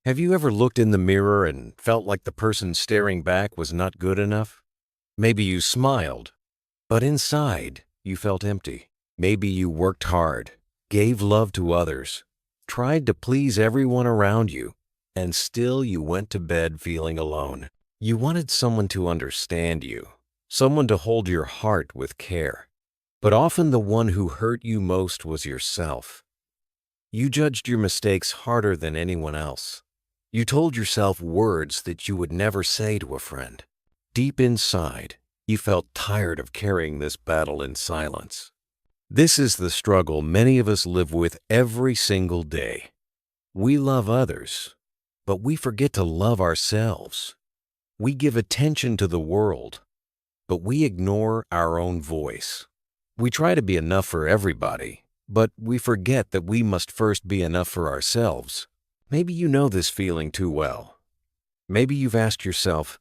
Have you ever looked in the mirror and felt like the person staring back was not good enough? Maybe you smiled, but inside you felt empty. Maybe you worked hard, gave love to others, tried to please everyone around you, and still you went to bed feeling alone. You wanted someone to understand you, someone to hold your heart with care. But often the one who hurt you most was yourself. You judged your mistakes harder than anyone else. You told yourself words that you would never say to a friend. Deep inside, you felt tired of carrying this battle in silence. This is the struggle many of us live with every single day. We love others, but we forget to love ourselves. We give attention to the world, but we ignore our own voice. We try to be enough for everybody, but we forget that we must first be enough for ourselves. Maybe you know this feeling too well. Maybe you've asked yourself,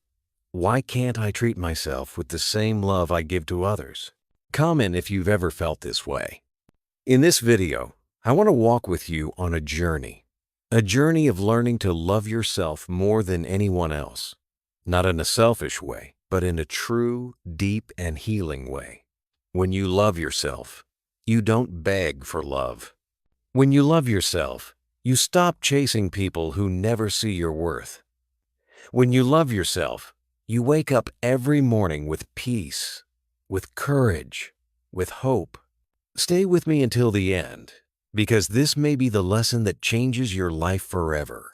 why can't I treat myself with the same love I give to others? Comment if you've ever felt this way. In this video, I want to walk with you on a journey of learning to love yourself more than anyone else. Not in a selfish way, but in a true, deep, and healing way. When you love yourself, you don't beg for love. When you love yourself, you stop chasing people who never see your worth. When you love yourself, you wake up every morning with peace, with courage, with hope. Stay with me until the end, because this may be the lesson that changes your life forever.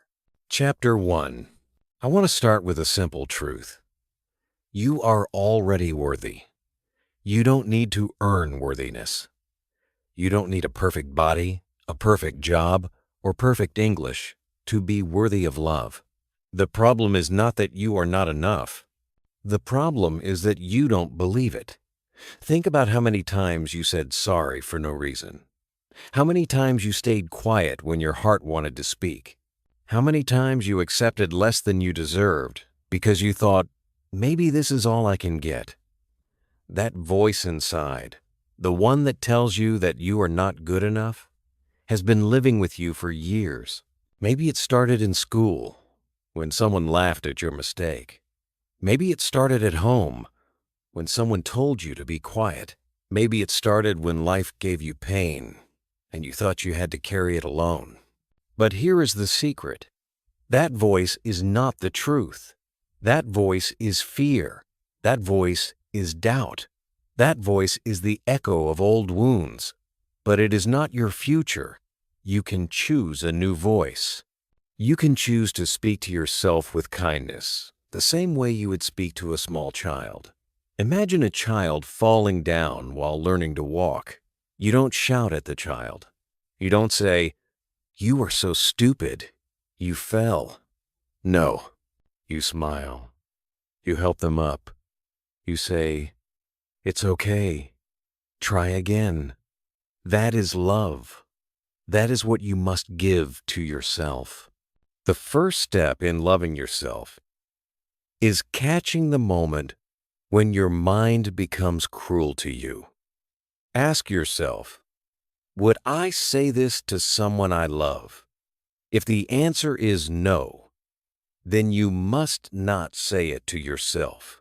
Chapter 1. I want to start with a simple truth. You are already worthy. You don't need to earn worthiness. You don't need a perfect body, a perfect job, or perfect English to be worthy of love. The problem is not that you are not enough. The problem is that you don't believe it. Think about how many times you said sorry for no reason. How many times you stayed quiet when your heart wanted to speak. How many times you accepted less than you deserved because you thought, maybe this is all I can get. That voice inside, the one that tells you that you are not good enough, has been living with you for years. Maybe it started in school, when someone laughed at your mistake. Maybe it started at home, when someone told you to be quiet. Maybe it started when life gave you pain, and you thought you had to carry it alone. But here is the secret. That voice is not the truth. That voice is fear. That voice is doubt. That voice is the echo of old wounds. But it is not your future. You can choose a new voice. You can choose to speak to yourself with kindness, the same way you would speak to a small child. Imagine a child falling down while learning to walk. You don't shout at the child. You don't say, "You are so stupid. You fell." No. You smile. You help them up. You say, "It's okay. Try again." That is love. That is what you must give to yourself. The first step in loving yourself is catching the moment when your mind becomes cruel to you. Ask yourself, would I say this to someone I love? If the answer is no, then you must not say it to yourself.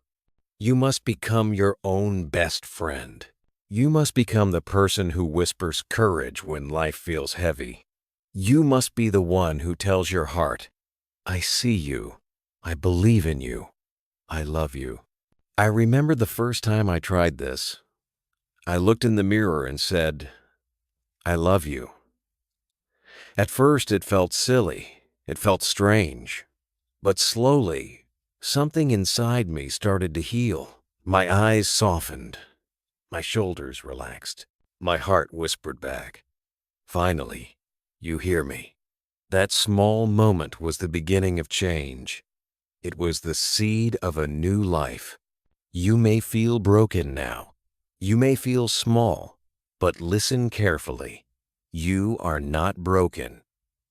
You must become your own best friend. You must become the person who whispers courage when life feels heavy. You must be the one who tells your heart, "I see you. I believe in you. I love you." I remember the first time I tried this. I looked in the mirror and said, "I love you." At first it felt silly. It felt strange. But slowly, something inside me started to heal. My eyes softened. My shoulders relaxed. My heart whispered back, "Finally, you hear me." That small moment was the beginning of change. It was the seed of a new life. You may feel broken now. You may feel small, but listen carefully. You are not broken.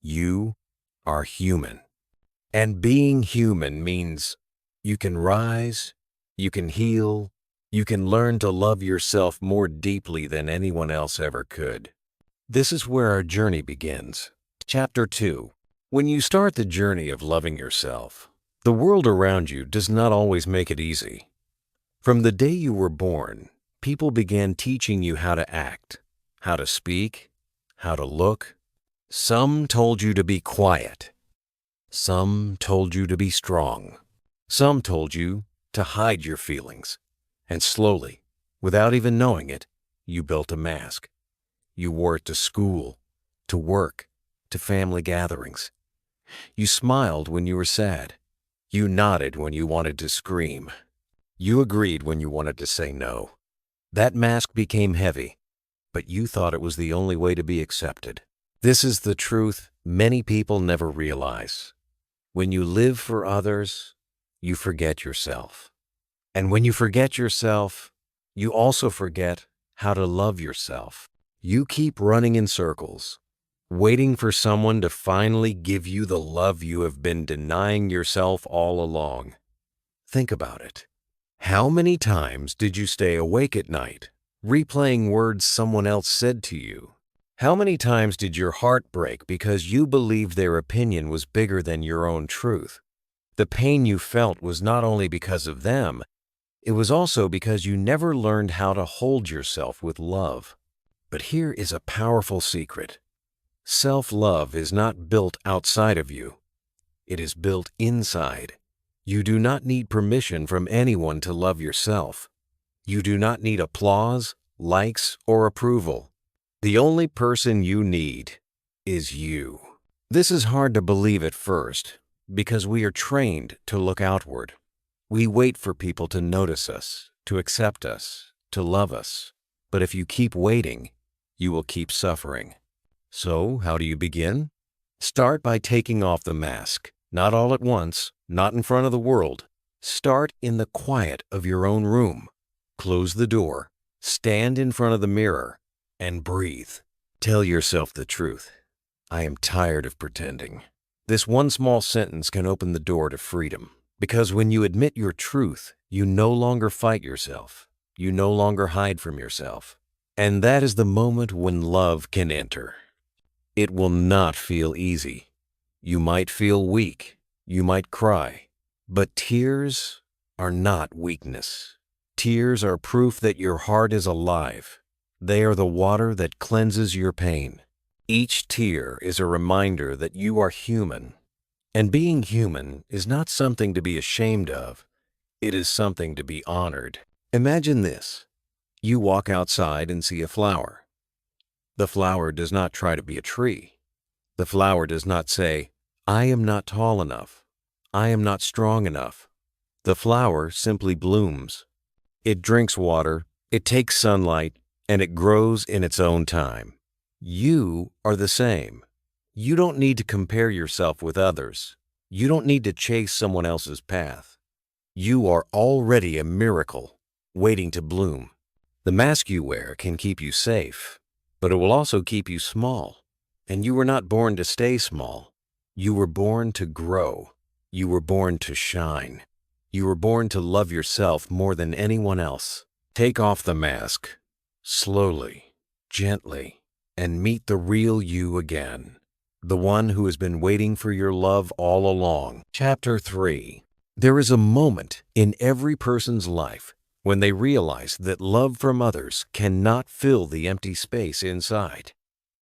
You are human. And being human means you can rise, you can heal, you can learn to love yourself more deeply than anyone else ever could. This is where our journey begins. Chapter 2. When you start the journey of loving yourself, the world around you does not always make it easy. From the day you were born, people began teaching you how to act, how to speak, how to look. Some told you to be quiet. Some told you to be strong. Some told you to hide your feelings. And slowly, without even knowing it, you built a mask. You wore it to school, to work, to family gatherings. You smiled when you were sad. You nodded when you wanted to scream. You agreed when you wanted to say no. That mask became heavy, but you thought it was the only way to be accepted. This is the truth many people never realize. When you live for others, you forget yourself. And when you forget yourself, you also forget how to love yourself. You keep running in circles, waiting for someone to finally give you the love you have been denying yourself all along. Think about it. How many times did you stay awake at night, replaying words someone else said to you? How many times did your heart break because you believed their opinion was bigger than your own truth? The pain you felt was not only because of them, it was also because you never learned how to hold yourself with love. But here is a powerful secret. Self-love is not built outside of you. It is built inside. You do not need permission from anyone to love yourself. You do not need applause, likes, or approval. The only person you need is you. This is hard to believe at first because we are trained to look outward. We wait for people to notice us, to accept us, to love us. But if you keep waiting, you will keep suffering. So, how do you begin? Start by taking off the mask. Not all at once, not in front of the world. Start in the quiet of your own room. Close the door, stand in front of the mirror, and breathe. Tell yourself the truth. I am tired of pretending. This one small sentence can open the door to freedom. Because when you admit your truth, you no longer fight yourself. You no longer hide from yourself. And that is the moment when love can enter. It will not feel easy. You might feel weak. You might cry. But tears are not weakness. Tears are proof that your heart is alive. They are the water that cleanses your pain. Each tear is a reminder that you are human. And being human is not something to be ashamed of. It is something to be honored. Imagine this. You walk outside and see a flower. The flower does not try to be a tree. The flower does not say, I am not tall enough. I am not strong enough. The flower simply blooms. It drinks water, it takes sunlight, and it grows in its own time. You are the same. You don't need to compare yourself with others. You don't need to chase someone else's path. You are already a miracle, waiting to bloom. The mask you wear can keep you safe, but it will also keep you small. And you were not born to stay small. You were born to grow. You were born to shine. You were born to love yourself more than anyone else. Take off the mask, slowly, gently, and meet the real you again. The one who has been waiting for your love all along. Chapter 3. There is a moment in every person's life when they realize that love from others cannot fill the empty space inside.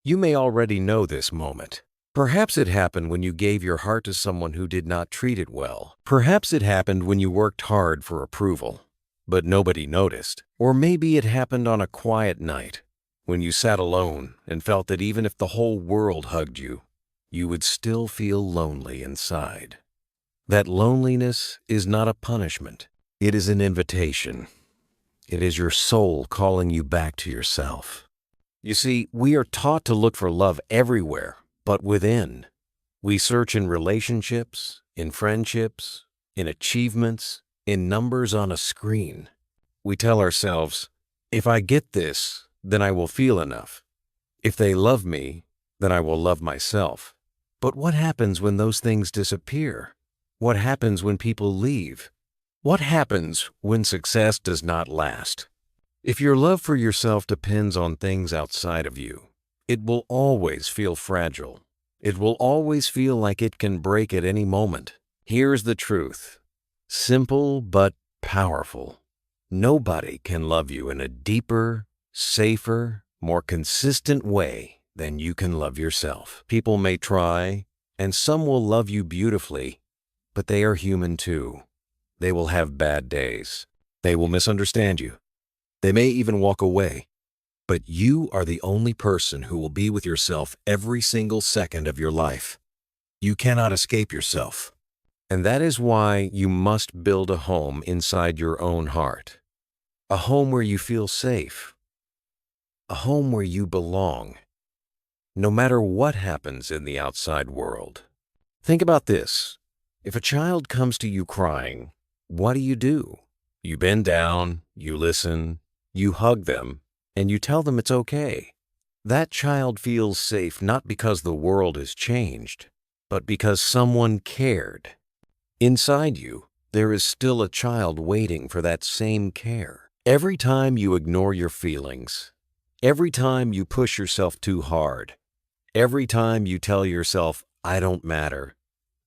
You may already know this moment. Perhaps it happened when you gave your heart to someone who did not treat it well. Perhaps it happened when you worked hard for approval, but nobody noticed. Or maybe it happened on a quiet night when you sat alone and felt that even if the whole world hugged you, you would still feel lonely inside. That loneliness is not a punishment. It is an invitation. It is your soul calling you back to yourself. You see, we are taught to look for love everywhere, but within. We search in relationships, in friendships, in achievements, in numbers on a screen. We tell ourselves, if I get this, then I will feel enough. If they love me, then I will love myself. But what happens when those things disappear? What happens when people leave? What happens when success does not last? If your love for yourself depends on things outside of you, it will always feel fragile. It will always feel like it can break at any moment. Here's the truth. Simple but powerful. Nobody can love you in a deeper, safer, more consistent way than you can love yourself. People may try, and some will love you beautifully, but they are human too. They will have bad days. They will misunderstand you. They may even walk away. But you are the only person who will be with yourself every single second of your life. You cannot escape yourself. And that is why you must build a home inside your own heart. A home where you feel safe. A home where you belong. No matter what happens in the outside world. Think about this. If a child comes to you crying, what do? You bend down, you listen, you hug them, and you tell them it's okay. That child feels safe not because the world has changed, but because someone cared. Inside you, there is still a child waiting for that same care. Every time you ignore your feelings, every time you push yourself too hard, every time you tell yourself, I don't matter,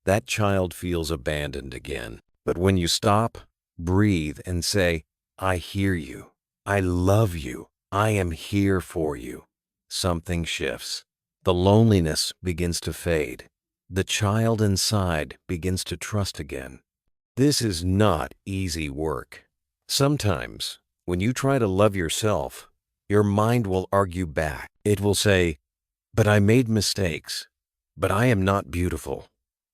that child feels abandoned again. But when you stop, breathe, and say, I hear you, I love you, I am here for you, something shifts. The loneliness begins to fade. The child inside begins to trust again. This is not easy work. Sometimes, when you try to love yourself, your mind will argue back. It will say, but I made mistakes, but I am not beautiful,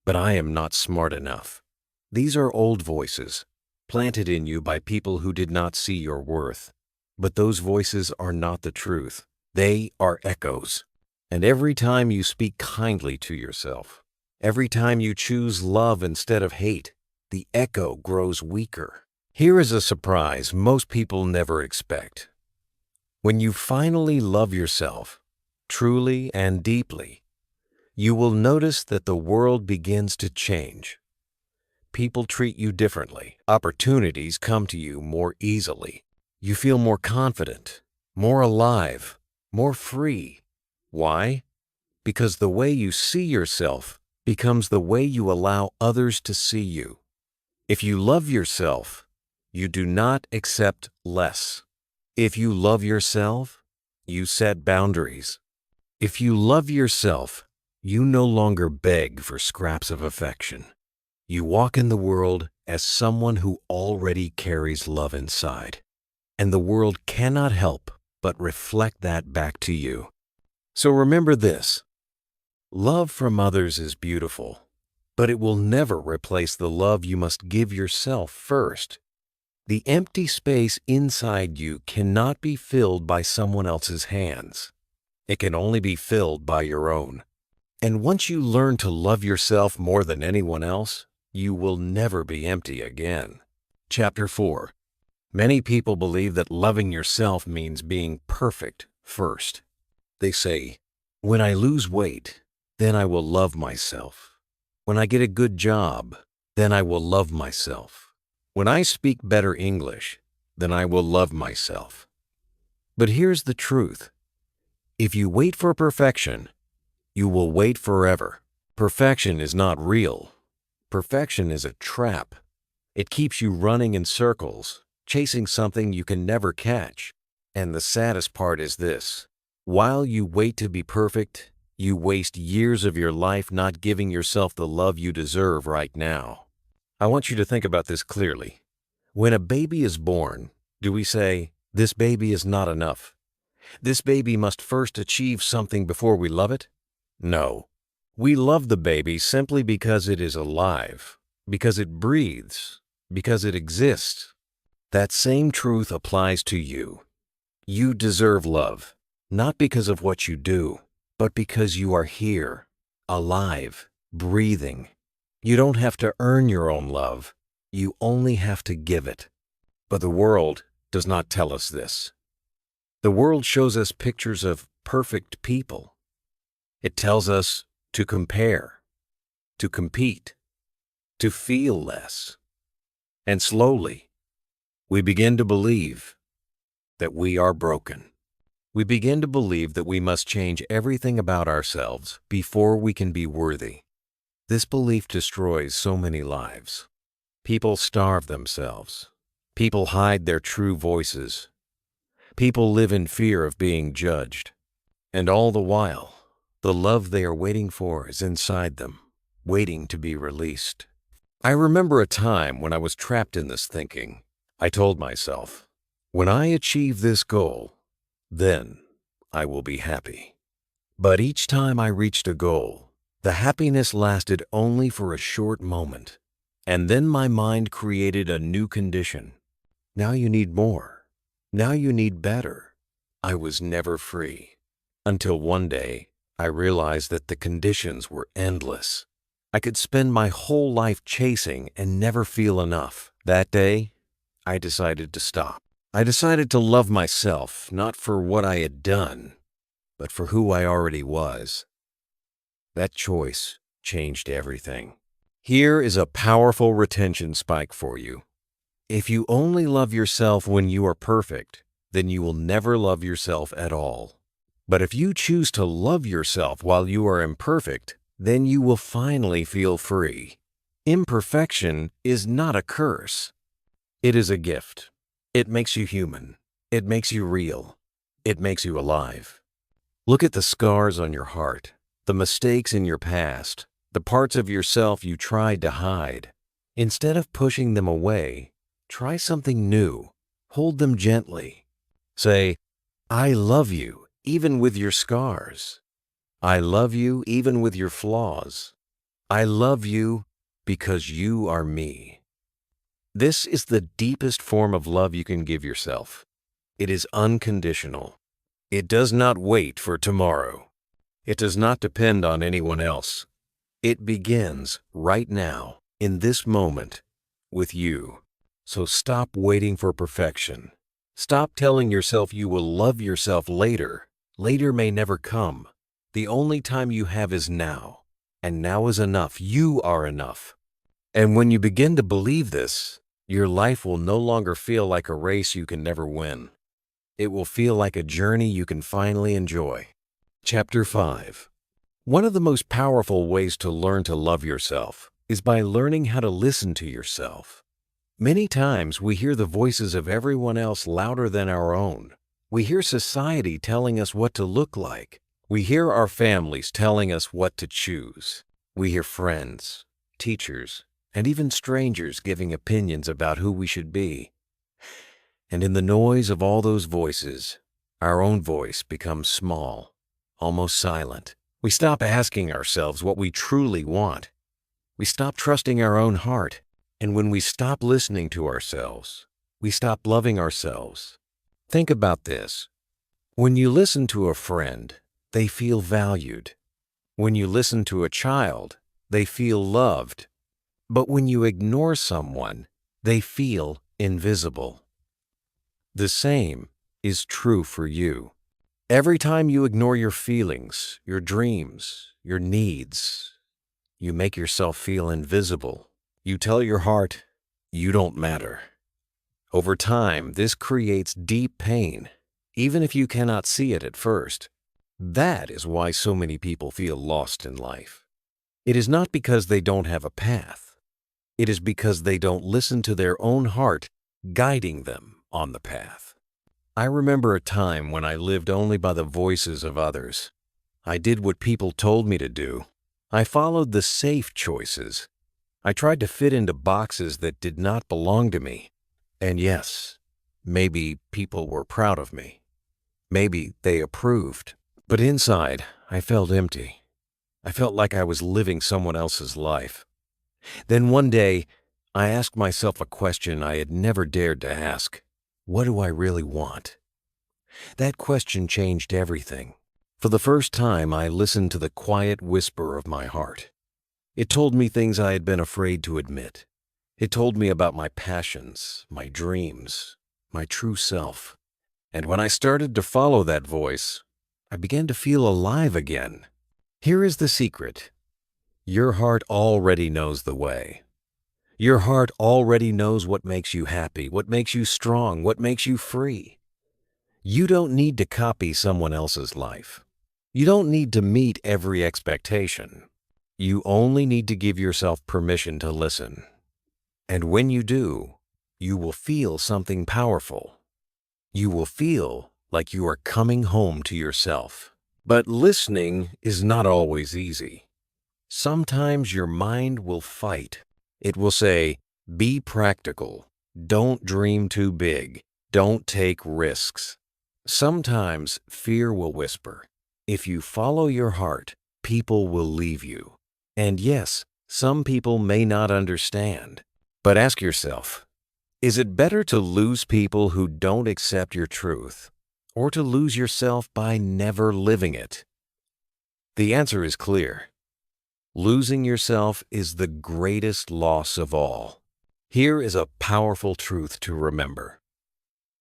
but I am not smart enough. These are old voices, planted in you by people who did not see your worth. But those voices are not the truth. They are echoes. And every time you speak kindly to yourself, every time you choose love instead of hate, the echo grows weaker. Here is a surprise most people never expect. When you finally love yourself, truly and deeply, you will notice that the world begins to change. People treat you differently. Opportunities come to you more easily. You feel more confident, more alive, more free. Why? Because the way you see yourself becomes the way you allow others to see you. If you love yourself, you do not accept less. If you love yourself, you set boundaries. If you love yourself, you no longer beg for scraps of affection. You walk in the world as someone who already carries love inside. And the world cannot help but reflect that back to you. So remember this. Love from others is beautiful, but it will never replace the love you must give yourself first. The empty space inside you cannot be filled by someone else's hands. It can only be filled by your own. And once you learn to love yourself more than anyone else, you will never be empty again. Chapter 4. Many people believe that loving yourself means being perfect first. They say, when I lose weight, then I will love myself. When I get a good job, then I will love myself. When I speak better English, then I will love myself. But here's the truth. If you wait for perfection, you will wait forever. Perfection is not real. Perfection is a trap. It keeps you running in circles, chasing something you can never catch. And the saddest part is this. While you wait to be perfect, you waste years of your life not giving yourself the love you deserve right now. I want you to think about this clearly. When a baby is born, do we say, this baby is not enough? This baby must first achieve something before we love it? No. We love the baby simply because it is alive, because it breathes, because it exists. That same truth applies to you. You deserve love, not because of what you do, but because you are here, alive, breathing. You don't have to earn your own love. You only have to give it. But the world does not tell us this. The world shows us pictures of perfect people. It tells us to compare, to compete, to feel less. And slowly, we begin to believe that we are broken. We begin to believe that we must change everything about ourselves before we can be worthy. This belief destroys so many lives. People starve themselves. People hide their true voices. People live in fear of being judged. And all the while, the love they are waiting for is inside them, waiting to be released. I remember a time when I was trapped in this thinking. I told myself, when I achieve this goal, then I will be happy. But each time I reached a goal, the happiness lasted only for a short moment. And then my mind created a new condition. Now you need more. Now you need better. I was never free. Until one day, I realized that the conditions were endless. I could spend my whole life chasing and never feel enough. That day, I decided to stop. I decided to love myself, not for what I had done, but for who I already was. That choice changed everything. Here is a powerful retention spike for you. If you only love yourself when you are perfect, then you will never love yourself at all. But if you choose to love yourself while you are imperfect, then you will finally feel free. Imperfection is not a curse. It is a gift. It makes you human. It makes you real. It makes you alive. Look at the scars on your heart, the mistakes in your past, the parts of yourself you tried to hide. Instead of pushing them away, try something new. Hold them gently. Say, I love you even with your scars. I love you even with your flaws. I love you because you are me. This is the deepest form of love you can give yourself. It is unconditional. It does not wait for tomorrow. It does not depend on anyone else. It begins right now, in this moment, with you. So stop waiting for perfection. Stop telling yourself you will love yourself later. Later may never come. The only time you have is now. And now is enough. You are enough. And when you begin to believe this, your life will no longer feel like a race you can never win. It will feel like a journey you can finally enjoy. Chapter 5. One of the most powerful ways to learn to love yourself is by learning how to listen to yourself. Many times we hear the voices of everyone else louder than our own. We hear society telling us what to look like. We hear our families telling us what to choose. We hear friends, teachers, and even strangers giving opinions about who we should be. And in the noise of all those voices, our own voice becomes small, almost silent. We stop asking ourselves what we truly want. We stop trusting our own heart. And when we stop listening to ourselves, we stop loving ourselves. Think about this. When you listen to a friend, they feel valued. When you listen to a child, they feel loved. But when you ignore someone, they feel invisible. The same is true for you. Every time you ignore your feelings, your dreams, your needs, you make yourself feel invisible. You tell your heart, you don't matter. Over time, this creates deep pain, even if you cannot see it at first. That is why so many people feel lost in life. It is not because they don't have a path. It is because they don't listen to their own heart guiding them on the path. I remember a time when I lived only by the voices of others. I did what people told me to do. I followed the safe choices. I tried to fit into boxes that did not belong to me. And yes, maybe people were proud of me. Maybe they approved. But inside, I felt empty. I felt like I was living someone else's life. Then one day, I asked myself a question I had never dared to ask. What do I really want? That question changed everything. For the first time, I listened to the quiet whisper of my heart. It told me things I had been afraid to admit. It told me about my passions, my dreams, my true self. And when I started to follow that voice, I began to feel alive again. Here is the secret. Your heart already knows the way. Your heart already knows what makes you happy, what makes you strong, what makes you free. You don't need to copy someone else's life. You don't need to meet every expectation. You only need to give yourself permission to listen. And when you do, you will feel something powerful. You will feel like you are coming home to yourself. But listening is not always easy. Sometimes your mind will fight. It will say, be practical. Don't dream too big. Don't take risks. Sometimes fear will whisper, if you follow your heart, people will leave you. And yes, some people may not understand. But ask yourself, is it better to lose people who don't accept your truth, or to lose yourself by never living it? The answer is clear. Losing yourself is the greatest loss of all. Here is a powerful truth to remember.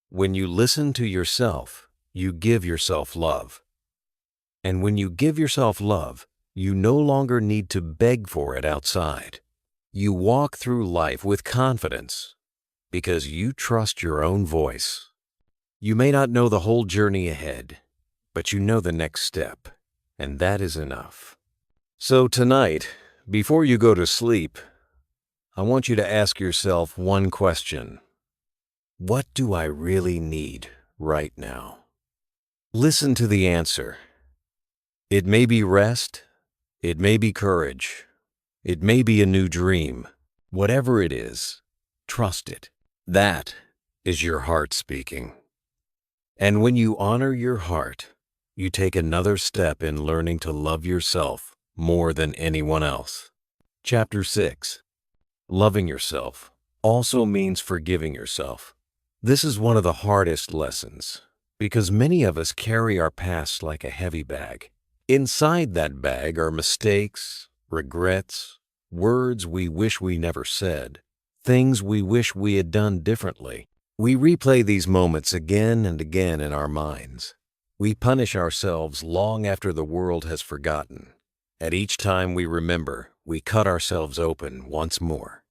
When you listen to yourself, you give yourself love. And when you give yourself love, you no longer need to beg for it outside. You walk through life with confidence because you trust your own voice. You may not know the whole journey ahead, but you know the next step, and that is enough. So tonight, before you go to sleep, I want you to ask yourself one question. What do I really need right now? Listen to the answer. It may be rest, it may be courage, it may be a new dream. Whatever it is, trust it. That is your heart speaking. And when you honor your heart, you take another step in learning to love yourself more than anyone else. Chapter 6. Loving yourself also means forgiving yourself. This is one of the hardest lessons because many of us carry our past like a heavy bag. Inside that bag are mistakes, regrets, words we wish we never said, things we wish we had done differently. We replay these moments again and again in our minds. We punish ourselves long after the world has forgotten. At each time we remember, we cut ourselves open once more.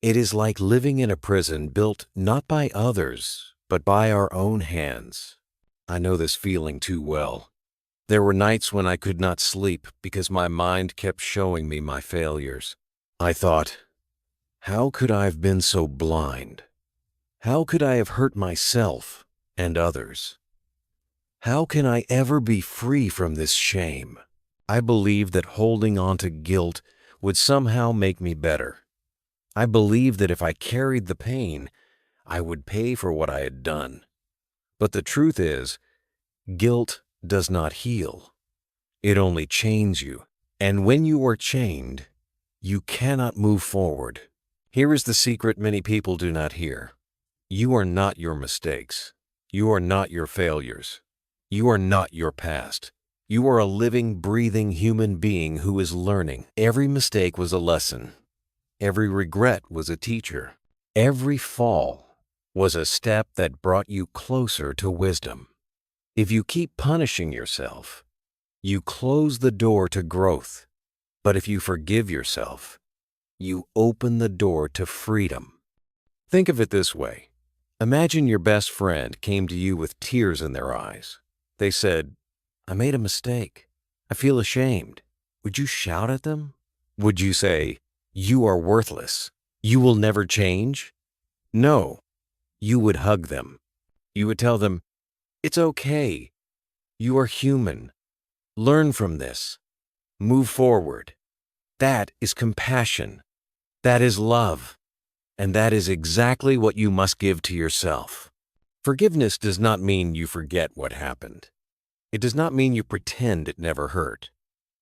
It is like living in a prison built not by others, but by our own hands. I know this feeling too well. There were nights when I could not sleep because my mind kept showing me my failures. I thought, how could I have been so blind? How could I have hurt myself and others? How can I ever be free from this shame? I believed that holding on to guilt would somehow make me better. I believed that if I carried the pain, I would pay for what I had done. But the truth is, guilt does not heal. It only chains you. And when you are chained, you cannot move forward. Here is the secret many people do not hear. You are not your mistakes. You are not your failures. You are not your past. You are a living, breathing human being who is learning. Every mistake was a lesson. Every regret was a teacher. Every fall was a step that brought you closer to wisdom. If you keep punishing yourself, you close the door to growth. But if you forgive yourself, you open the door to freedom. Think of it this way. Imagine your best friend came to you with tears in their eyes. They said, I made a mistake. I feel ashamed. Would you shout at them? Would you say, you are worthless. You will never change? No. You would hug them. You would tell them, it's okay. You are human. Learn from this. Move forward. That is compassion. That is love. And that is exactly what you must give to yourself. Forgiveness does not mean you forget what happened. It does not mean you pretend it never hurt.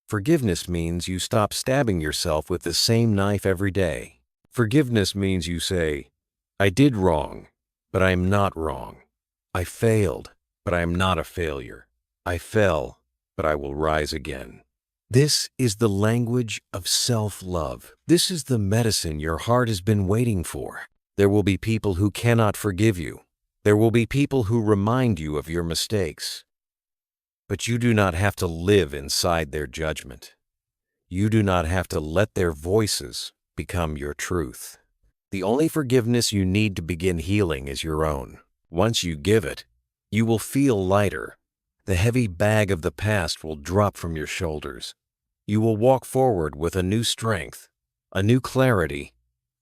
Forgiveness means you stop stabbing yourself with the same knife every day. Forgiveness means you say, I did wrong, but I am not wrong. I failed, but I am not a failure. I fell, but I will rise again. This is the language of self-love. This is the medicine your heart has been waiting for. There will be people who cannot forgive you. There will be people who remind you of your mistakes. But you do not have to live inside their judgment. You do not have to let their voices become your truth. The only forgiveness you need to begin healing is your own. Once you give it, You will feel lighter. The heavy bag of the past will drop from your shoulders. You will walk forward with a new strength, a new clarity,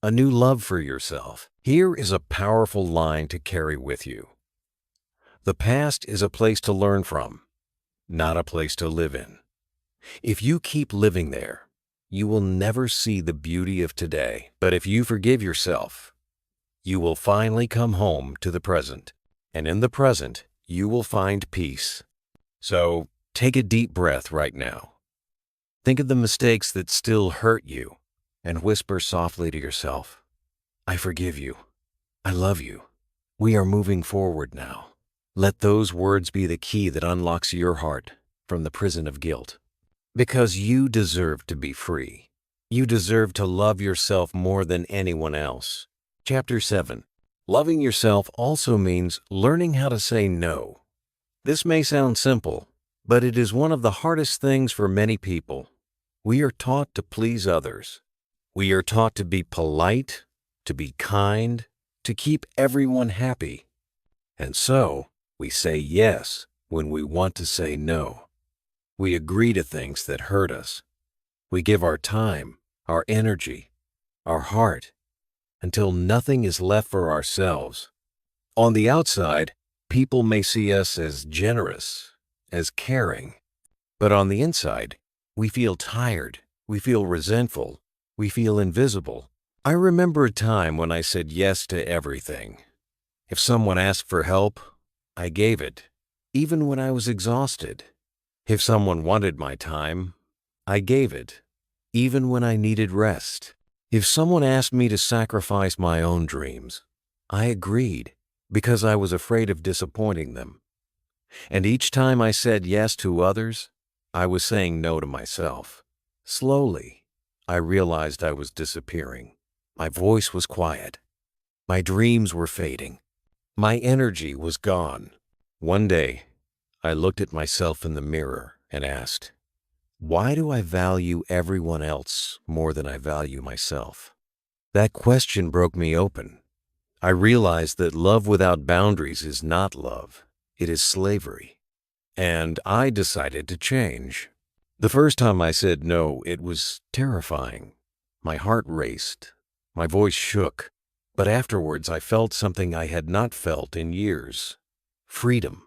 a new love for yourself. Here is a powerful line to carry with you. The past is a place to learn from, not a place to live in. If you keep living there, you will never see the beauty of today. But if you forgive yourself, you will finally come home to the present. And in the present, you will find peace. So take a deep breath right now. Think of the mistakes that still hurt you and whisper softly to yourself, I forgive you. I love you. We are moving forward now. Let those words be the key that unlocks your heart from the prison of guilt. Because you deserve to be free. You deserve to love yourself more than anyone else. Chapter 7. Loving yourself also means learning how to say no. This may sound simple, but it is one of the hardest things for many people. We are taught to please others. We are taught to be polite, to be kind, to keep everyone happy. And so, we say yes when we want to say no. We agree to things that hurt us. We give our time, our energy, our heart, until nothing is left for ourselves. On the outside, people may see us as generous, as caring. But on the inside, we feel tired, we feel resentful, we feel invisible. I remember a time when I said yes to everything. If someone asked for help, I gave it, even when I was exhausted. If someone wanted my time, I gave it, even when I needed rest. If someone asked me to sacrifice my own dreams, I agreed because I was afraid of disappointing them. And each time I said yes to others, I was saying no to myself. Slowly, I realized I was disappearing. My voice was quiet. My dreams were fading. My energy was gone. One day, I looked at myself in the mirror and asked, why do I value everyone else more than I value myself? That question broke me open. I realized that love without boundaries is not love. It is slavery. And I decided to change. The first time I said no, it was terrifying. My heart raced. My voice shook. But afterwards, I felt something I had not felt in years. Freedom.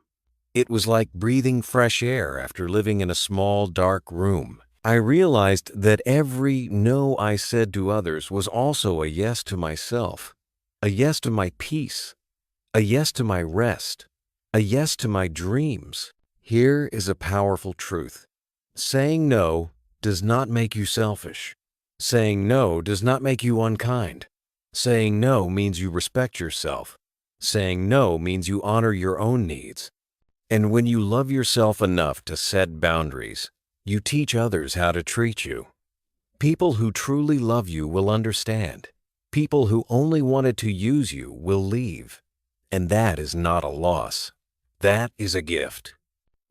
It was like breathing fresh air after living in a small, dark room. I realized that every no I said to others was also a yes to myself, a yes to my peace, a yes to my rest, a yes to my dreams. Here is a powerful truth. Saying no does not make you selfish. Saying no does not make you unkind. Saying no means you respect yourself. Saying no means you honor your own needs. And when you love yourself enough to set boundaries, you teach others how to treat you. People who truly love you will understand. People who only wanted to use you will leave. And that is not a loss. That is a gift.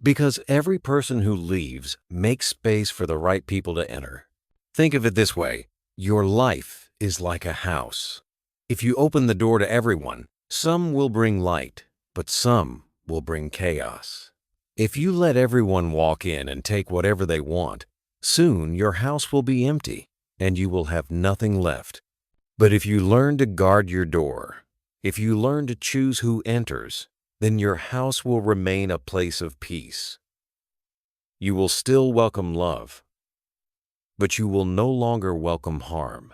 Because every person who leaves makes space for the right people to enter. Think of it this way. Your life is like a house. If you open the door to everyone, some will bring light, but some will bring chaos. If you let everyone walk in and take whatever they want, soon your house will be empty and you will have nothing left. But if you learn to guard your door, if you learn to choose who enters, then your house will remain a place of peace. You will still welcome love, but you will no longer welcome harm.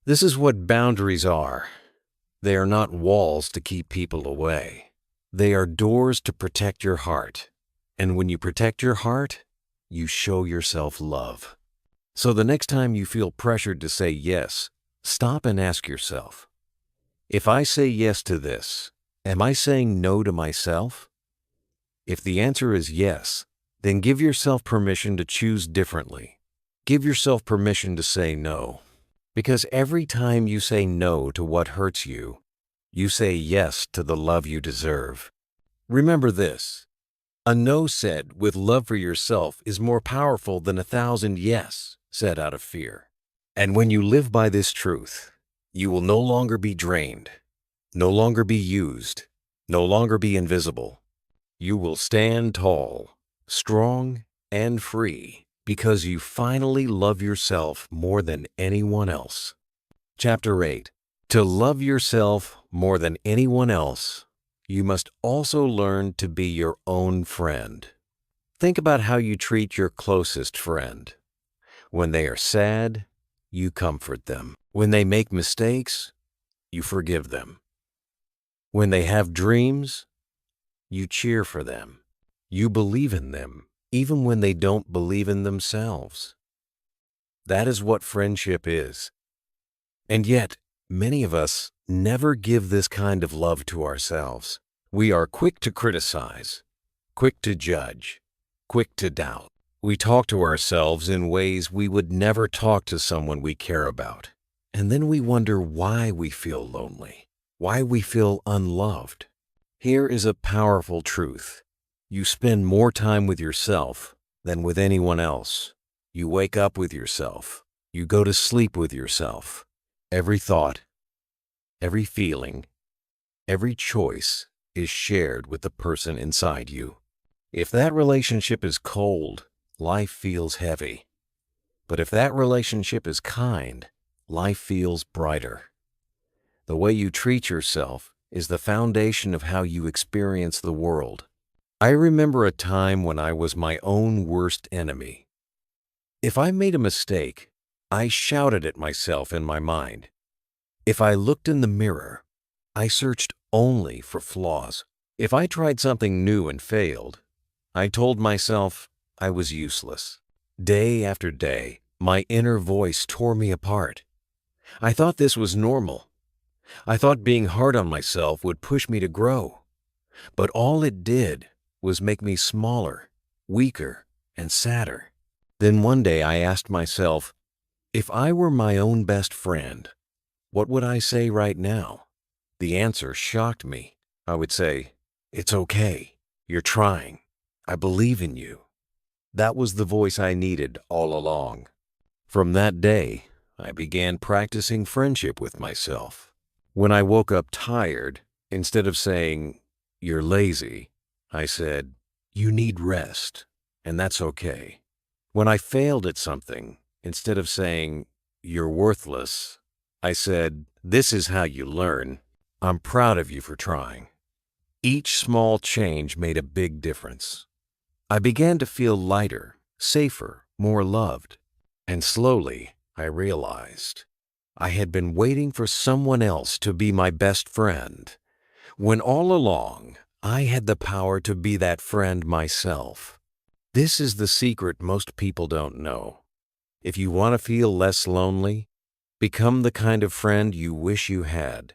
This is what boundaries are. They are not walls to keep people away. They are doors to protect your heart. And when you protect your heart, you show yourself love. So the next time you feel pressured to say yes, stop and ask yourself, if I say yes to this, am I saying no to myself? If the answer is yes, then give yourself permission to choose differently. Give yourself permission to say no. Because every time you say no to what hurts you, you say yes to the love you deserve. Remember this, a no said with love for yourself is more powerful than 1,000 yes said out of fear. And when you live by this truth, you will no longer be drained, no longer be used, no longer be invisible. You will stand tall, strong, and free because you finally love yourself more than anyone else. Chapter 8. To love yourself more than anyone else, you must also learn to be your own friend. Think about how you treat your closest friend. When they are sad, you comfort them. When they make mistakes, you forgive them. When they have dreams, you cheer for them. You believe in them, even when they don't believe in themselves. That is what friendship is. And yet, many of us never give this kind of love to ourselves. We are quick to criticize, quick to judge, quick to doubt. We talk to ourselves in ways we would never talk to someone we care about. And then we wonder why we feel lonely, why we feel unloved. Here is a powerful truth. You spend more time with yourself than with anyone else. You wake up with yourself. You go to sleep with yourself. Every thought, every feeling, every choice is shared with the person inside you. If that relationship is cold, life feels heavy. But if that relationship is kind, life feels brighter. The way you treat yourself is the foundation of how you experience the world. I remember a time when I was my own worst enemy. If I made a mistake, I shouted at myself in my mind. If I looked in the mirror, I searched only for flaws. If I tried something new and failed, I told myself I was useless. Day after day, my inner voice tore me apart. I thought this was normal. I thought being hard on myself would push me to grow. But all it did was make me smaller, weaker, and sadder. Then one day I asked myself, if I were my own best friend, what would I say right now? The answer shocked me. I would say, "It's okay. You're trying. I believe in you." That was the voice I needed all along. From that day, I began practicing friendship with myself. When I woke up tired, instead of saying, "You're lazy," I said, "You need rest, and that's okay." When I failed at something, instead of saying, "You're worthless," I said, "This is how you learn. I'm proud of you for trying." Each small change made a big difference. I began to feel lighter, safer, more loved. And slowly, I realized I had been waiting for someone else to be my best friend, when all along, I had the power to be that friend myself. This is the secret most people don't know. If you want to feel less lonely, become the kind of friend you wish you had.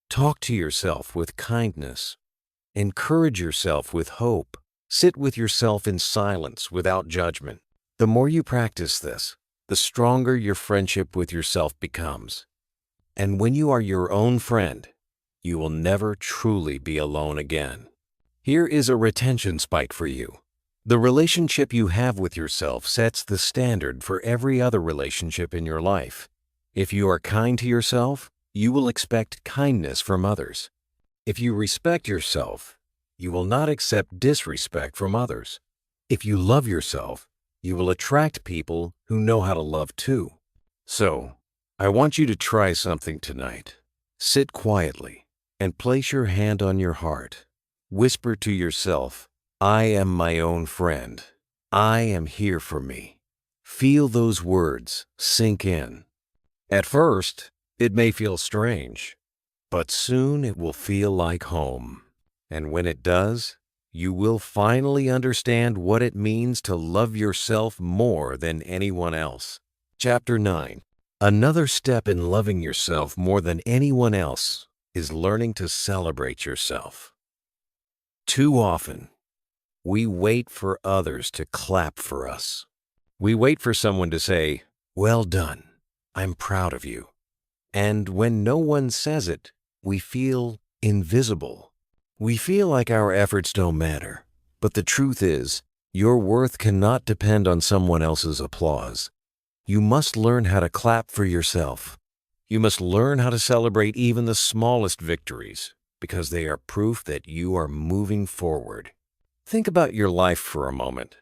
Talk to yourself with kindness. Encourage yourself with hope. Sit with yourself in silence without judgment. The more you practice this, the stronger your friendship with yourself becomes. And when you are your own friend, you will never truly be alone again. Here is a retention spike for you. The relationship you have with yourself sets the standard for every other relationship in your life. If you are kind to yourself, you will expect kindness from others. If you respect yourself, you will not accept disrespect from others. If you love yourself, you will attract people who know how to love too. So, I want you to try something tonight. Sit quietly and place your hand on your heart. Whisper to yourself, "I am my own friend. I am here for me." Feel those words sink in. At first, it may feel strange, but soon it will feel like home. And when it does, you will finally understand what it means to love yourself more than anyone else. Chapter 9. Another step in loving yourself more than anyone else is learning to celebrate yourself. Too often, we wait for others to clap for us. We wait for someone to say, "Well done, I'm proud of you." And when no one says it, we feel invisible. We feel like our efforts don't matter. But the truth is, your worth cannot depend on someone else's applause. You must learn how to clap for yourself. You must learn how to celebrate even the smallest victories, because they are proof that you are moving forward. Think about your life for a moment.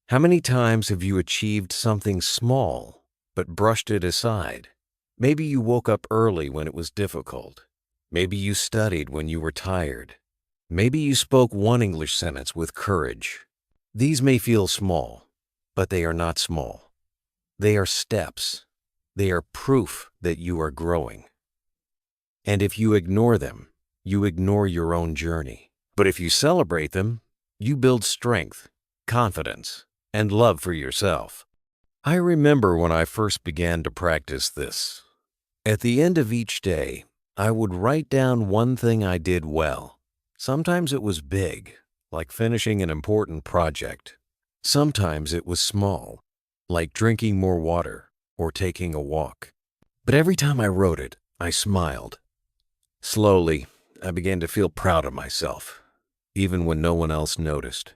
How many times have you achieved something small but brushed it aside? Maybe you woke up early when it was difficult. Maybe you studied when you were tired. Maybe you spoke one English sentence with courage. These may feel small, but they are not small. They are steps. They are proof that you are growing. And if you ignore them, you ignore your own journey. But if you celebrate them, you build strength, confidence, and love for yourself. I remember when I first began to practice this. At the end of each day, I would write down one thing I did well. Sometimes it was big, like finishing an important project. Sometimes it was small, like drinking more water or taking a walk. But every time I wrote it, I smiled. Slowly, I began to feel proud of myself, even when no one else noticed.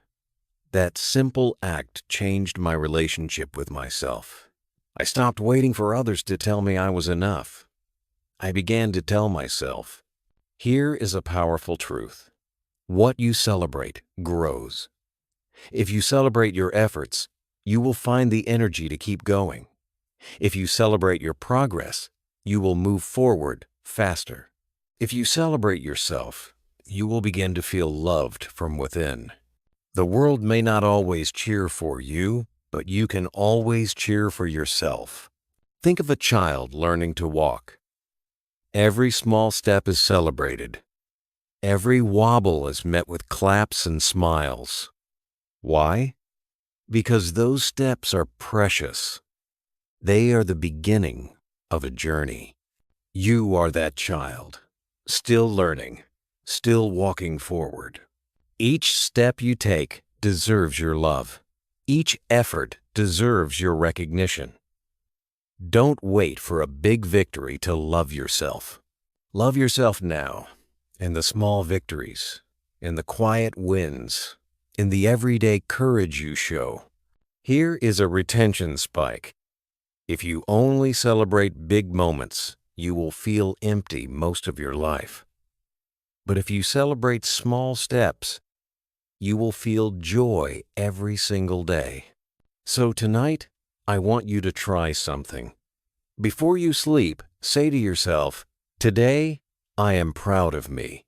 That simple act changed my relationship with myself. I stopped waiting for others to tell me I was enough. I began to tell myself, here is a powerful truth. What you celebrate grows. If you celebrate your efforts, you will find the energy to keep going. If you celebrate your progress, you will move forward faster. If you celebrate yourself, you will begin to feel loved from within. The world may not always cheer for you, but you can always cheer for yourself. Think of a child learning to walk. Every small step is celebrated. Every wobble is met with claps and smiles. Why? Because those steps are precious. They are the beginning of a journey. You are that child, still learning, still walking forward. Each step you take deserves your love. Each effort deserves your recognition. Don't wait for a big victory to love yourself. Love yourself now, in the small victories, in the quiet wins, in the everyday courage you show. Here is a retention spike. If you only celebrate big moments, you will feel empty most of your life. But if you celebrate small steps, you will feel joy every single day. So tonight, I want you to try something. Before you sleep, say to yourself, today, I am proud of me.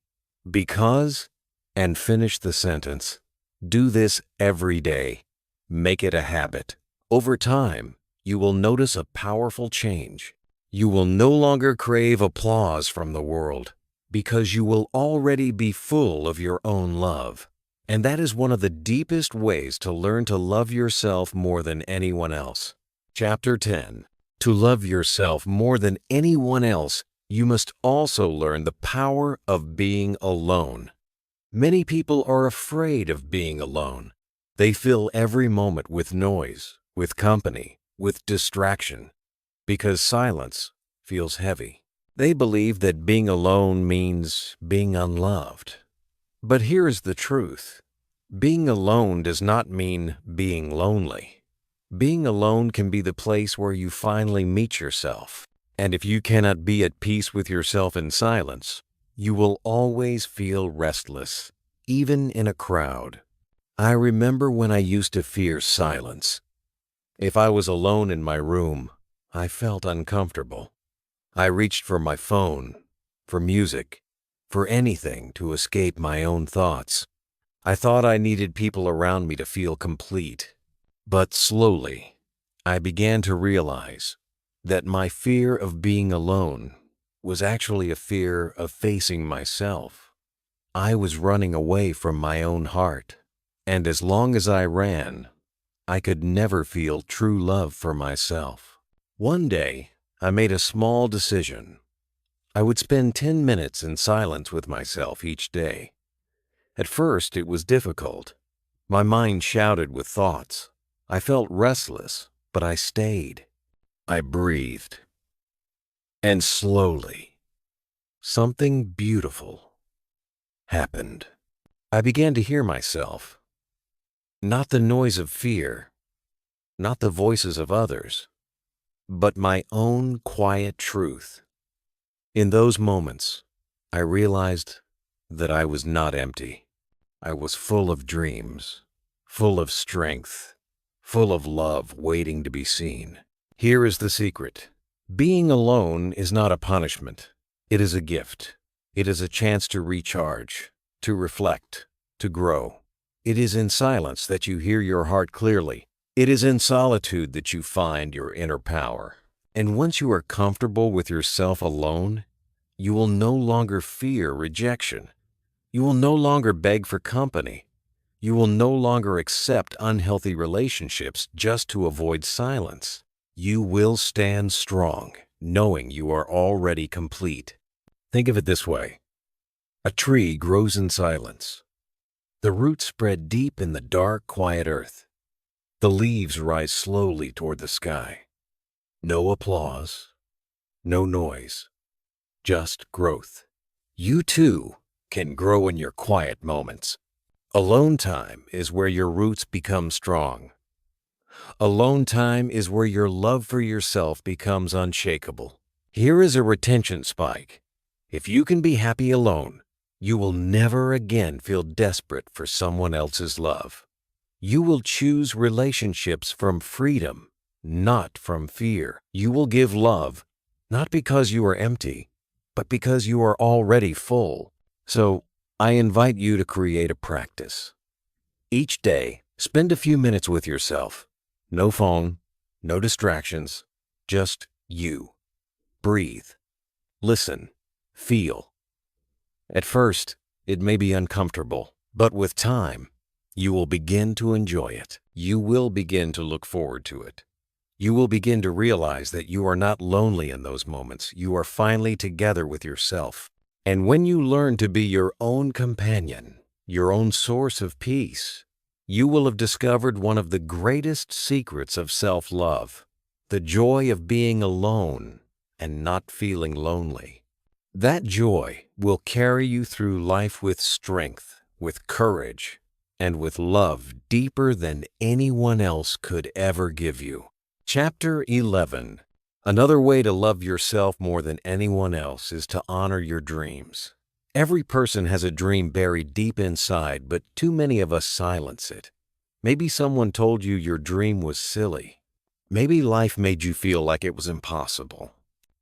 Because, and finish the sentence. Do this every day. Make it a habit. Over time, you will notice a powerful change. You will no longer crave applause from the world because you will already be full of your own love. And that is one of the deepest ways to learn to love yourself more than anyone else. Chapter 10. To love yourself more than anyone else, you must also learn the power of being alone. Many people are afraid of being alone. They fill every moment with noise, with company, with distraction, because silence feels heavy. They believe that being alone means being unloved. But here is the truth. Being alone does not mean being lonely. Being alone can be the place where you finally meet yourself. And if you cannot be at peace with yourself in silence, you will always feel restless, even in a crowd. I remember when I used to fear silence. If I was alone in my room, I felt uncomfortable. I reached for my phone, for music, for anything to escape my own thoughts. I thought I needed people around me to feel complete. But slowly, I began to realize that my fear of being alone was actually a fear of facing myself. I was running away from my own heart, and as long as I ran, I could never feel true love for myself. One day, I made a small decision. I would spend 10 minutes in silence with myself each day. At first, it was difficult. My mind shouted with thoughts. I felt restless, but I stayed. I breathed. And slowly, something beautiful happened. I began to hear myself. Not the noise of fear, not the voices of others, but my own quiet truth. In those moments, I realized that I was not empty. I was full of dreams, full of strength, full of love waiting to be seen. Here is the secret. Being alone is not a punishment. It is a gift. It is a chance to recharge, to reflect, to grow. It is in silence that you hear your heart clearly. It is in solitude that you find your inner power. And once you are comfortable with yourself alone, you will no longer fear rejection. You will no longer beg for company. You will no longer accept unhealthy relationships just to avoid silence. You will stand strong, knowing you are already complete. Think of it this way. A tree grows in silence. The roots spread deep in the dark, quiet earth. The leaves rise slowly toward the sky. No applause, no noise, just growth. You too can grow in your quiet moments. Alone time is where your roots become strong. Alone time is where your love for yourself becomes unshakable. Here is a retention spike. If you can be happy alone, you will never again feel desperate for someone else's love. You will choose relationships from freedom, not from fear. You will give love, not because you are empty, but because you are already full. So, I invite you to create a practice. Each day, spend a few minutes with yourself. No phone, no distractions, just you. Breathe, listen, feel. At first, it may be uncomfortable, but with time, you will begin to enjoy it. You will begin to look forward to it. You will begin to realize that you are not lonely in those moments. You are finally together with yourself. And when you learn to be your own companion, your own source of peace, you will have discovered one of the greatest secrets of self-love, the joy of being alone and not feeling lonely. That joy will carry you through life with strength, with courage, and with love deeper than anyone else could ever give you. Chapter 11. Another way to love yourself more than anyone else is to honor your dreams. Every person has a dream buried deep inside, but too many of us silence it. Maybe someone told you your dream was silly. Maybe life made you feel like it was impossible.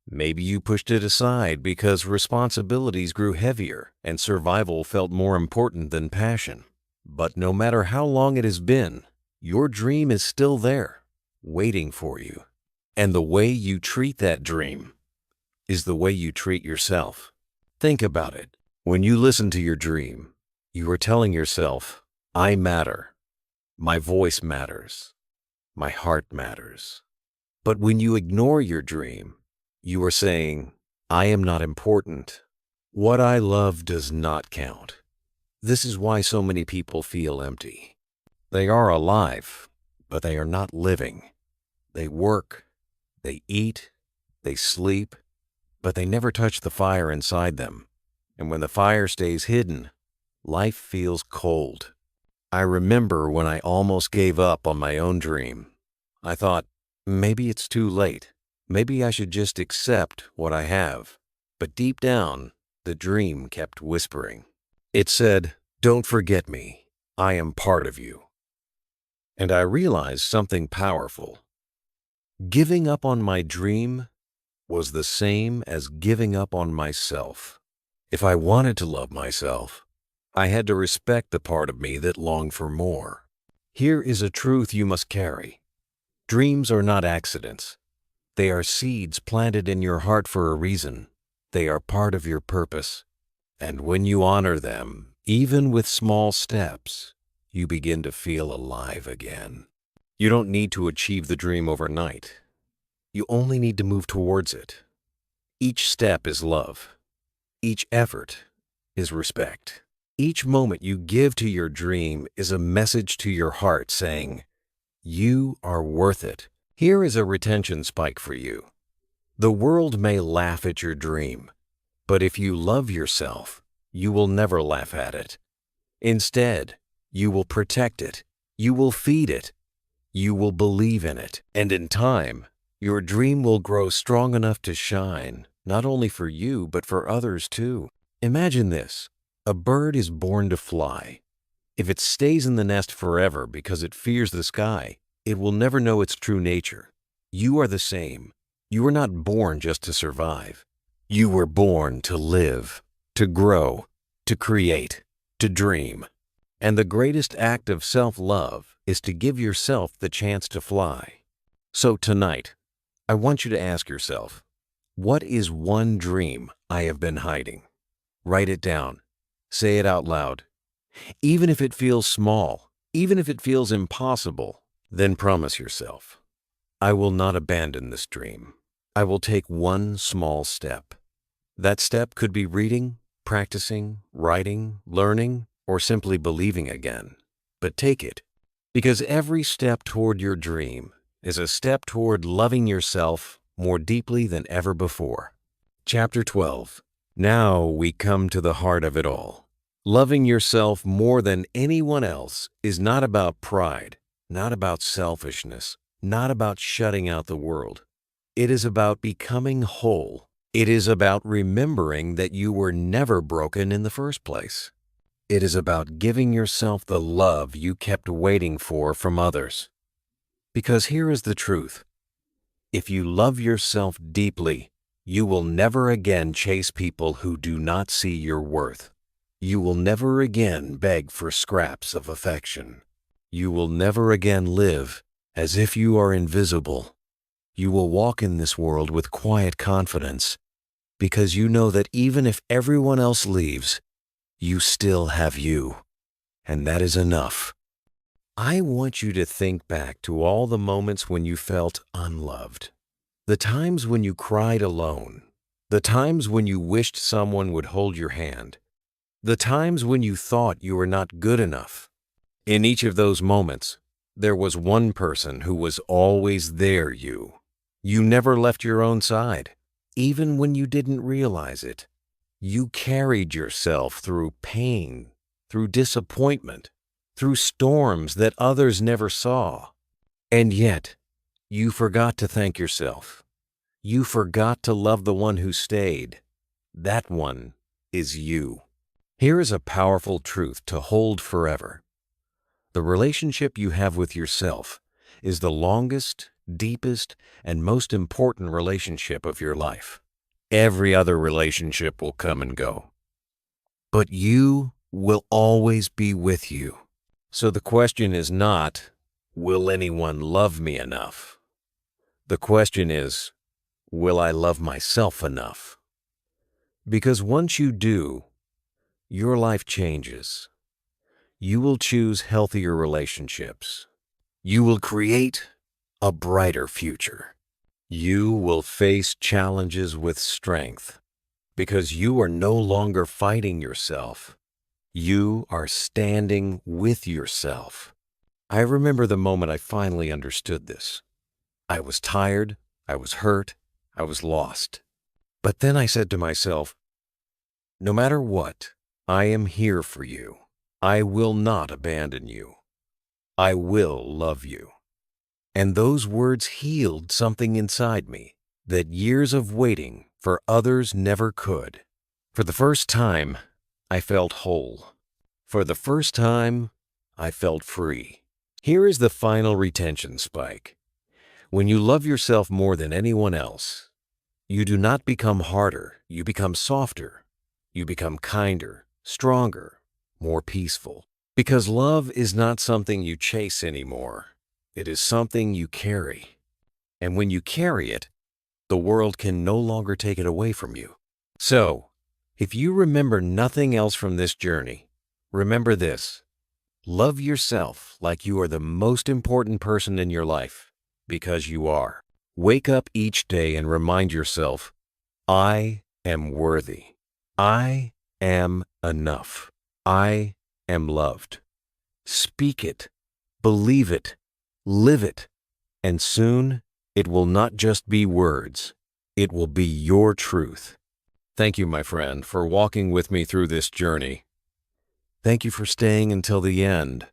Maybe you pushed it aside because responsibilities grew heavier and survival felt more important than passion. But no matter how long it has been, your dream is still there, waiting for you. And the way you treat that dream is the way you treat yourself. Think about it. When you listen to your dream, you are telling yourself, I matter. My voice matters. My heart matters. But when you ignore your dream, you are saying, I am not important. What I love does not count. This is why so many people feel empty. They are alive, but they are not living. They work, they eat, they sleep, but they never touch the fire inside them. And when the fire stays hidden, life feels cold. I remember when I almost gave up on my own dream. I thought, maybe it's too late. Maybe I should just accept what I have. But deep down, the dream kept whispering. It said, don't forget me. I am part of you. And I realized something powerful. Giving up on my dream was the same as giving up on myself. If I wanted to love myself, I had to respect the part of me that longed for more. Here is a truth you must carry. Dreams are not accidents. They are seeds planted in your heart for a reason. They are part of your purpose. And when you honor them, even with small steps, you begin to feel alive again. You don't need to achieve the dream overnight. You only need to move towards it. Each step is love. Each effort is respect. Each moment you give to your dream is a message to your heart saying, you are worth it. Here is a retention spike for you. The world may laugh at your dream, but if you love yourself, you will never laugh at it. Instead, you will protect it. You will feed it. You will believe in it. And in time, your dream will grow strong enough to shine, not only for you, but for others too. Imagine this. A bird is born to fly. If it stays in the nest forever because it fears the sky, it will never know its true nature. You are the same. You were not born just to survive. You were born to live, to grow, to create, to dream. And the greatest act of self-love is to give yourself the chance to fly. So tonight, I want you to ask yourself, what is one dream I have been hiding? Write it down. Say it out loud. Even if it feels small, even if it feels impossible, then promise yourself, I will not abandon this dream. I will take one small step. That step could be reading, practicing, writing, learning, or simply believing again. But take it, because every step toward your dream is a step toward loving yourself more deeply than ever before. Chapter 12. Now we come to the heart of it all. Loving yourself more than anyone else is not about pride, not about selfishness, not about shutting out the world. It is about becoming whole. It is about remembering that you were never broken in the first place. It is about giving yourself the love you kept waiting for from others. Because here is the truth. If you love yourself deeply, you will never again chase people who do not see your worth. You will never again beg for scraps of affection. You will never again live as if you are invisible. You will walk in this world with quiet confidence, because you know that even if everyone else leaves, you still have you, and that is enough. I want you to think back to all the moments when you felt unloved, the times when you cried alone, the times when you wished someone would hold your hand, the times when you thought you were not good enough. In each of those moments, there was one person who was always there. You never left your own side, even when you didn't realize it. You carried yourself through pain, through disappointment, through storms that others never saw. And yet, you forgot to thank yourself. You forgot to love the one who stayed. That one is you. Here is a powerful truth to hold forever. The relationship you have with yourself is the longest, deepest, and most important relationship of your life. Every other relationship will come and go, but you will always be with you. So the question is not, will anyone love me enough? The question is, will I love myself enough? Because once you do, your life changes. You will choose healthier relationships. You will create a brighter future. You will face challenges with strength because you are no longer fighting yourself. You are standing with yourself. I remember the moment I finally understood this. I was tired, I was hurt, I was lost. But then I said to myself, no matter what, I am here for you. I will not abandon you. I will love you. And those words healed something inside me that years of waiting for others never could. For the first time, I felt whole. For the first time, I felt free. Here is the final retention spike. When you love yourself more than anyone else, you do not become harder, you become softer. You become kinder, stronger, more peaceful. Because love is not something you chase anymore. It is something you carry. And when you carry it, the world can no longer take it away from you. So, if you remember nothing else from this journey, remember this. Love yourself like you are the most important person in your life, because you are. Wake up each day and remind yourself, I am worthy. I am enough. I am loved. Speak it, believe it, live it, and soon it will not just be words, it will be your truth. Thank you, my friend, for walking with me through this journey. Thank you for staying until the end,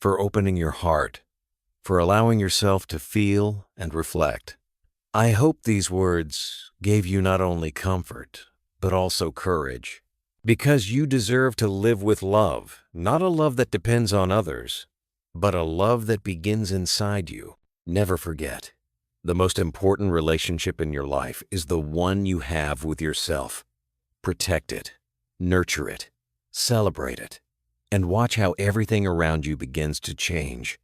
for opening your heart, for allowing yourself to feel and reflect. I hope these words gave you not only comfort, but also courage. Because you deserve to live with love, not a love that depends on others, but a love that begins inside you. Never forget, the most important relationship in your life is the one you have with yourself. Protect it, nurture it, celebrate it, and watch how everything around you begins to change.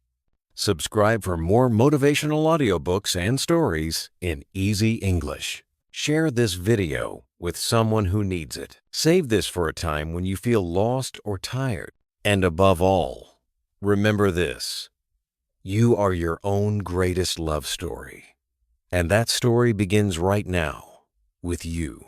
Subscribe for more motivational audiobooks and stories in easy English. Share this video with someone who needs it. Save this for a time when you feel lost or tired. And above all, remember this: you are your own greatest love story. And that story begins right now with you.